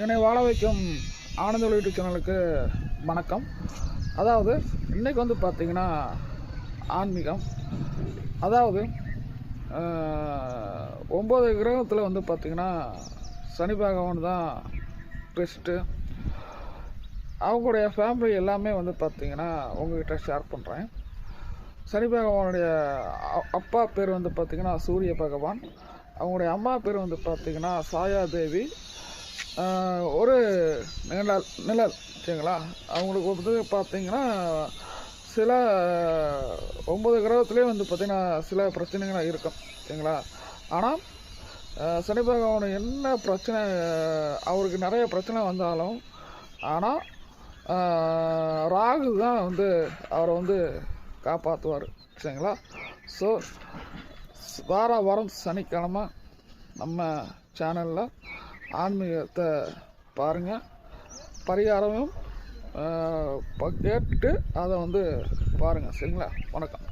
என்னை வாழ வைக்கும் ஆனந்த யூடியூப் சேனலுக்கு வணக்கம். அதாவது இன்றைக்கி வந்து பார்த்திங்கன்னா ஆன்மீகம். அதாவது 9 கிரகத்தில் வந்து பார்த்திங்கன்னா சனி பகவான் தான் பெஸ்ட்டு. அவங்களுடைய ஃபேமிலி எல்லாமே வந்து பார்த்திங்கன்னா உங்கள்கிட்ட ஷேர் பண்ணுறேன். சனி பகவானுடைய அப்பா பேர் வந்து பார்த்திங்கன்னா சூரிய பகவான். அவங்களுடைய அம்மா பேர் வந்து பார்த்திங்கன்னா சாயாதேவி. ஒரு நிழல் சரிங்களா. அவங்களுக்கு வந்து பார்த்திங்கன்னா சில 9 கிரகத்துலேயே வந்து பார்த்திங்கன்னா சில பிரச்சனைகள் இருக்கும் சரிங்களா. ஆனால் சனி பகவான் என்ன பிரச்சனை, அவருக்கு நிறைய பிரச்சனை வந்தாலும் ஆனால் ராகு தான் வந்து அவரை வந்து காப்பாற்றுவார் சரிங்களா. ஸோ வாரம் சனிக்கிழமை நம்ம சேனலில் ஆன்மீகத்தை பாருங்கள், பரிகாரமும் கேட்டுட்டு அதை வந்து பாருங்கள் சரிங்களா. வணக்கம்.